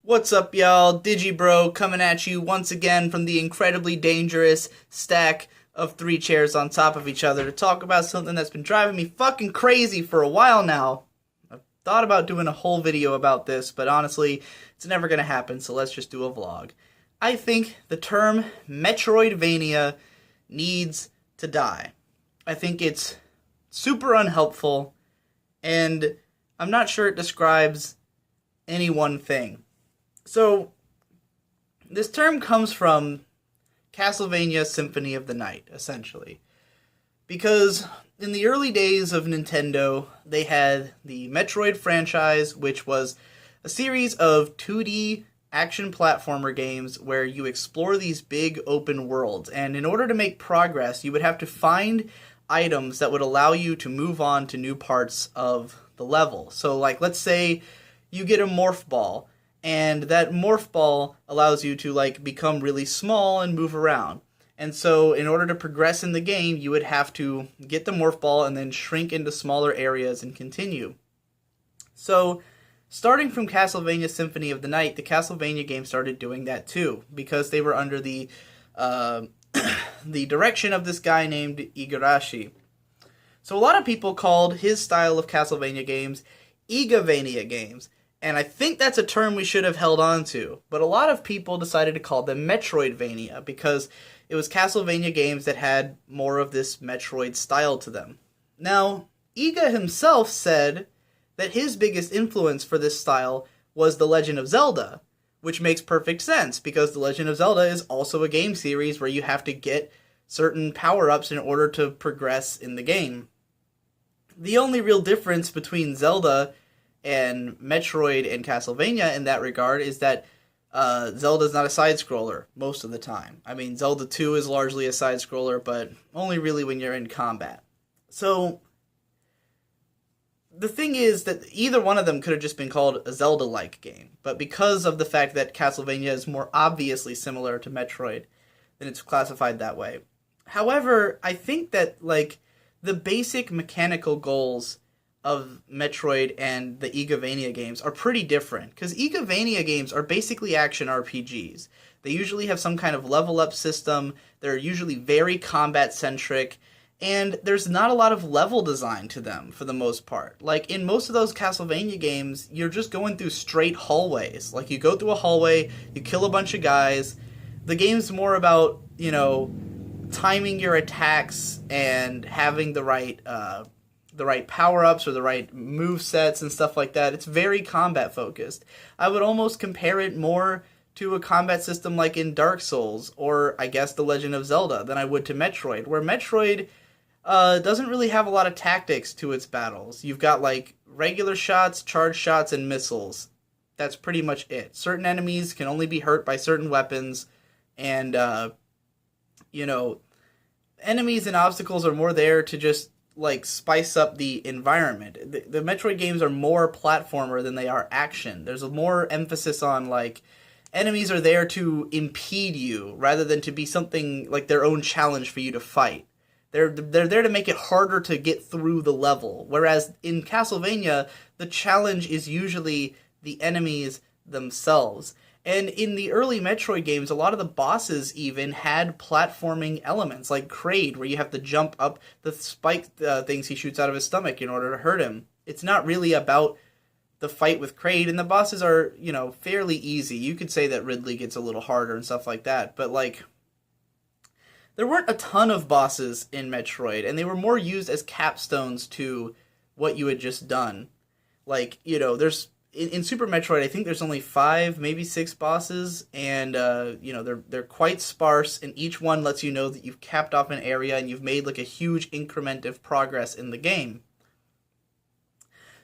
What's up, y'all? Digibro coming at you once again from the incredibly dangerous stack of three chairs on top of each other to talk about something that's been driving me fucking crazy for a while now. I've thought about doing a whole video about this, but honestly, it's never gonna happen, so let's just do a vlog. I think the term Metroidvania needs to die. I think it's super unhelpful, and I'm not sure it describes any one thing. So, this term comes from Castlevania Symphony of the Night, essentially. Because in the early days of Nintendo, they had the Metroid franchise, which was a series of 2D action platformer games where you explore these big open worlds. And in order to make progress, you would have to find items that would allow you to move on to new parts of the level. So, like, let's say you get a morph ball, and that morph ball allows you to, like, become really small and move around. And so, in order to progress in the game, you would have to get the morph ball and then shrink into smaller areas and continue. So, starting from Castlevania Symphony of the Night, the Castlevania game started doing that too, because they were under the the direction of this guy named Igarashi. So a lot of people called his style of Castlevania games Igavania games, and I think that's a term we should have held on to, but a lot of people decided to call them Metroidvania because it was Castlevania games that had more of this Metroid style to them. Now, Iga himself said that his biggest influence for this style was The Legend of Zelda, which makes perfect sense because The Legend of Zelda is also a game series where you have to get certain power-ups in order to progress in the game. The only real difference between Zelda and Metroid and Castlevania in that regard is that Zelda's not a side-scroller most of the time. I mean, Zelda 2 is largely a side-scroller, but only really when you're in combat. So, the thing is that either one of them could have just been called a Zelda-like game, but because of the fact that Castlevania is more obviously similar to Metroid, then it's classified that way. However, I think that, like, the basic mechanical goals of Metroid and the Igavania games are pretty different, because Igavania games are basically action RPGs. They usually have some kind of level-up system, they're usually very combat-centric, and there's not a lot of level design to them, for the most part. Like, in most of those Castlevania games, you're just going through straight hallways. Like, you go through a hallway, you kill a bunch of guys. The game's more about, you know, timing your attacks and having the right power-ups or the right move sets and stuff like that. It's very combat-focused. I would almost compare it more to a combat system like in Dark Souls, or I guess The Legend of Zelda, than I would to Metroid, where Metroid doesn't really have a lot of tactics to its battles. You've got, like, regular shots, charge shots, and missiles. That's pretty much it. Certain enemies can only be hurt by certain weapons, and, you know, enemies and obstacles are more there to just, like, spice up the environment. The Metroid games are more platformer than they are action. There's a more emphasis on, like, enemies are there to impede you rather than to be something like their own challenge for you to fight. They're there to make it harder to get through the level. Whereas in Castlevania, the challenge is usually the enemies themselves. And in the early Metroid games, a lot of the bosses even had platforming elements, like Kraid, where you have to jump up the spike things he shoots out of his stomach in order to hurt him. It's not really about the fight with Kraid, and the bosses are, you know, fairly easy. You could say that Ridley gets a little harder and stuff like that, but, like, there weren't a ton of bosses in Metroid, and they were more used as capstones to what you had just done. Like, you know, there's in Super Metroid, I think there's only 5, maybe 6 bosses, and you know, they're quite sparse, and each one lets you know that you've capped off an area and you've made, like, a huge increment of progress in the game.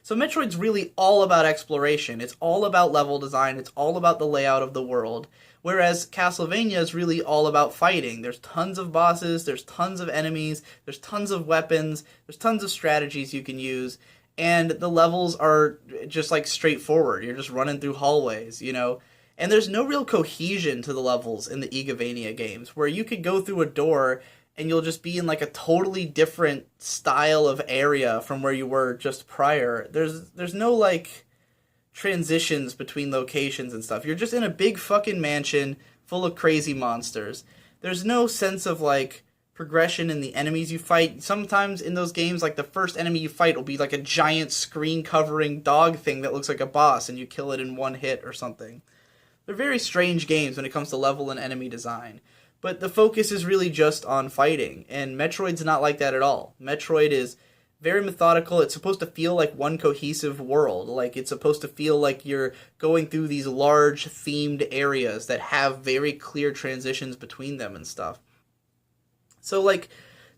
So Metroid's really all about exploration. It's all about level design. It's all about the layout of the world. Whereas Castlevania is really all about fighting. There's tons of bosses, there's tons of enemies, there's tons of weapons, there's tons of strategies you can use, and the levels are just, like, straightforward. You're just running through hallways, you know? And there's no real cohesion to the levels in the Igavania games, where you could go through a door and you'll just be in, like, a totally different style of area from where you were just prior. There's no, like, transitions between locations and stuff. You're just in a big fucking mansion full of crazy monsters. There's no sense of like progression in the enemies you fight. Sometimes in those games, like the first enemy you fight will be like a giant screen covering dog thing that looks like a boss and you kill it in one hit or something. They're very strange games when it comes to level and enemy design. But the focus is really just on fighting, and Metroid's not like that at all. Metroid is very methodical. It's supposed to feel like one cohesive world. Like, it's supposed to feel like you're going through these large themed areas that have very clear transitions between them and stuff. So, like,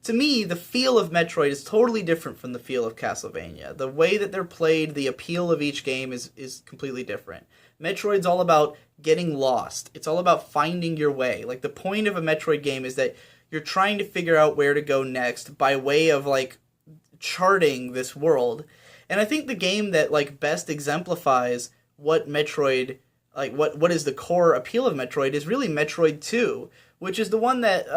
to me, the feel of Metroid is totally different from the feel of Castlevania. The way that they're played, the appeal of each game is completely different. Metroid's all about getting lost. It's all about finding your way. Like, the point of a Metroid game is that you're trying to figure out where to go next by way of, like, charting this world. And I think the game that, like, best exemplifies what Metroid, like, what is the core appeal of Metroid is really Metroid 2, which is the one that,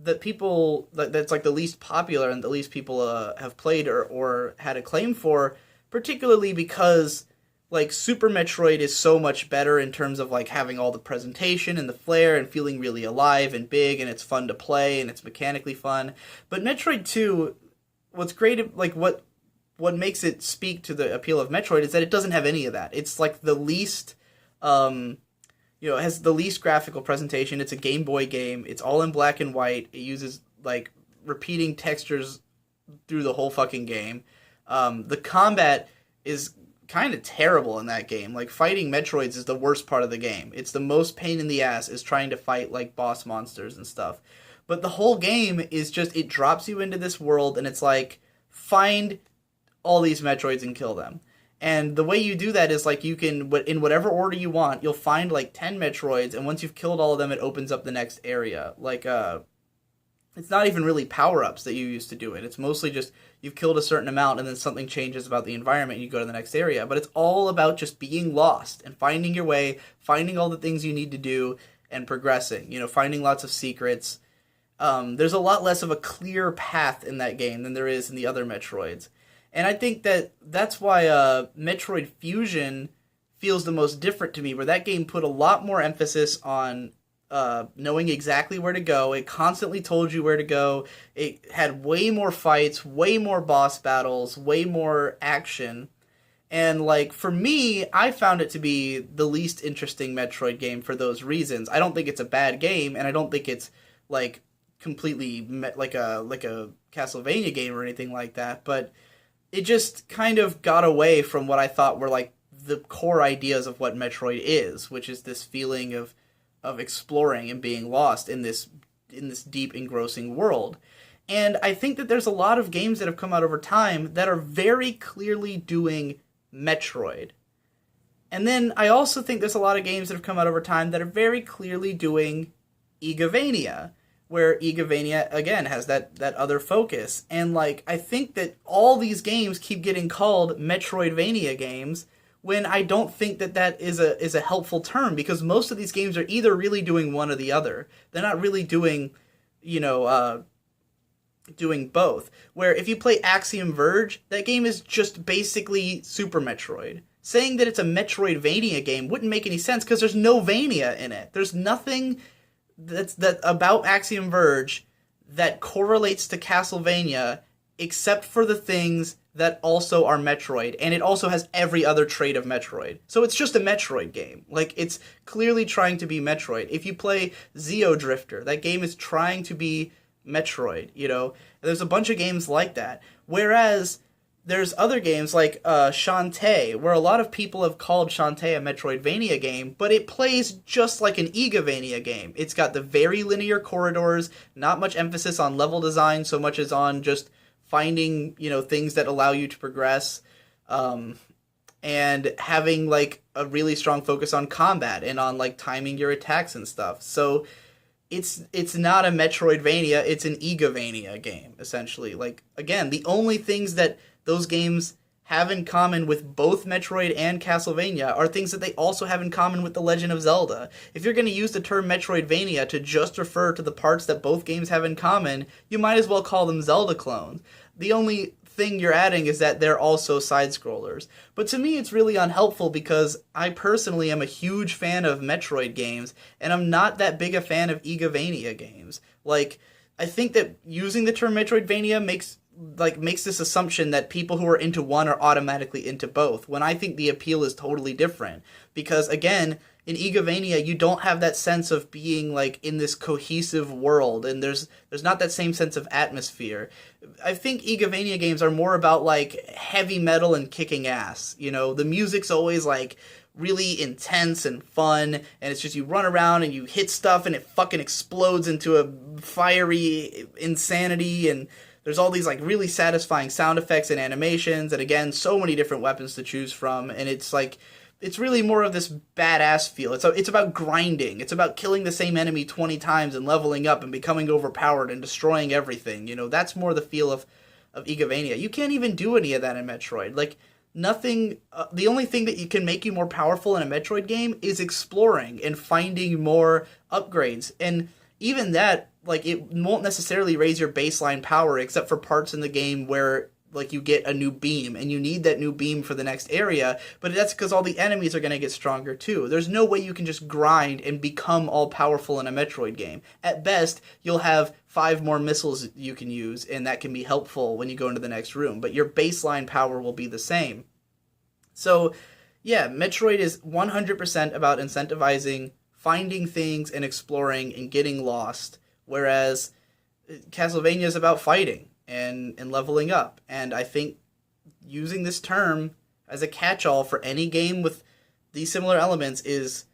that people, that's, like, the least popular and the least people have played or had a claim for, particularly because, like, Super Metroid is so much better in terms of, like, having all the presentation and the flair and feeling really alive and big, and it's fun to play and it's mechanically fun. But Metroid 2, what's great, like, what makes it speak to the appeal of Metroid is that it doesn't have any of that. It's, like, the least, it has the least graphical presentation. It's a Game Boy game. It's all in black and white. It uses, like, repeating textures through the whole fucking game. The combat is kind of terrible in that game. Like, fighting Metroids is the worst part of the game. It's the most pain in the ass is trying to fight, like, boss monsters and stuff. But the whole game is just, it drops you into this world and it's like, find all these Metroids and kill them. And the way you do that is, like, you can, in whatever order you want, you'll find, like, 10 Metroids, and once you've killed all of them, it opens up the next area. Like, it's not even really power-ups that you use to do it. It's mostly just, you've killed a certain amount, and then something changes about the environment, and you go to the next area. But it's all about just being lost, and finding your way, finding all the things you need to do, and progressing. Finding lots of secrets. There's a lot less of a clear path in that game than there is in the other Metroids. And I think that's why Metroid Fusion feels the most different to me, where that game put a lot more emphasis on knowing exactly where to go. It constantly told you where to go. It had way more fights, way more boss battles, way more action. And, like, for me, I found it to be the least interesting Metroid game for those reasons. I don't think it's a bad game, and I don't think it's, like, completely like a Castlevania game or anything like that, but it just kind of got away from what I thought were, like, the core ideas of what Metroid is, which is this feeling of exploring and being lost in this deep, engrossing world. And I think that there's a lot of games that have come out over time that are very clearly doing Metroid. And then I also think there's a lot of games that have come out over time that are very clearly doing Igavania, where Igavania, again, has that other focus. And, like, I think that all these games keep getting called Metroidvania games, when I don't think that is a helpful term, because most of these games are either really doing one or the other. They're not really doing, doing both. Where if you play Axiom Verge, that game is just basically Super Metroid. Saying that it's a Metroidvania game wouldn't make any sense, because there's no Vania in it. There's nothing that about Axiom Verge that correlates to Castlevania, except for the things that also are Metroid, and it also has every other trait of Metroid. So it's just a Metroid game. Like, it's clearly trying to be Metroid. If you play Zeo Drifter, that game is trying to be Metroid, There's a bunch of games like that. Whereas there's other games like Shantae, where a lot of people have called Shantae a Metroidvania game, but it plays just like an Igavania game. It's got the very linear corridors, not much emphasis on level design so much as on just finding, things that allow you to progress, and having, like, a really strong focus on combat and on, like, timing your attacks and stuff. So it's not a Metroidvania, it's an Igavania game, essentially. Like, again, the only things that those games have in common with both Metroid and Castlevania are things that they also have in common with The Legend of Zelda. If you're going to use the term Metroidvania to just refer to the parts that both games have in common, you might as well call them Zelda clones. The only thing you're adding is that they're also side scrollers. But to me, it's really unhelpful because I personally am a huge fan of Metroid games, and I'm not that big a fan of Igavania games. Like, I think that using the term Metroidvania makes this assumption that people who are into one are automatically into both, when I think the appeal is totally different. Because again, in Igavania, you don't have that sense of being like in this cohesive world, and there's not that same sense of atmosphere. I think Igavania games are more about like heavy metal and kicking ass. You know, the music's always like really intense and fun, and it's just you run around and you hit stuff and it fucking explodes into a fiery insanity, and there's all these like really satisfying sound effects and animations, and again, so many different weapons to choose from, and it's like it's really more of this badass feel. It's about grinding. It's about killing the same enemy 20 times and leveling up and becoming overpowered and destroying everything. You know, that's more the feel of Igavania. You can't even do any of that in Metroid. Like, nothing, the only thing that can make you more powerful in a Metroid game is exploring and finding more upgrades. And even that, like, it won't necessarily raise your baseline power except for parts in the game where like you get a new beam and you need that new beam for the next area, but that's because all the enemies are going to get stronger too. There's no way you can just grind and become all powerful in a Metroid game. At best, you'll have 5 more missiles you can use, and that can be helpful when you go into the next room, but your baseline power will be the same. So yeah, Metroid is 100% about incentivizing finding things and exploring and getting lost, whereas Castlevania is about fighting and leveling up. And I think using this term as a catch-all for any game with these similar elements is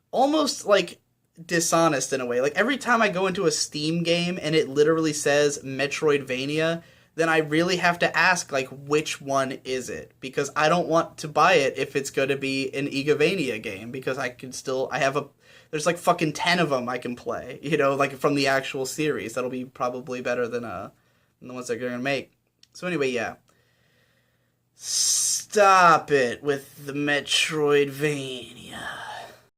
almost like dishonest in a way. Like every time I go into a Steam game and it literally says Metroidvania, then I really have to ask, like, which one is it? Because I don't want to buy it if it's going to be an Igavania game, because there's like fucking 10 of them I can play, you know, like from the actual series. That'll be probably better than the ones they're going to make. So anyway, yeah. Stop it with the Metroidvania.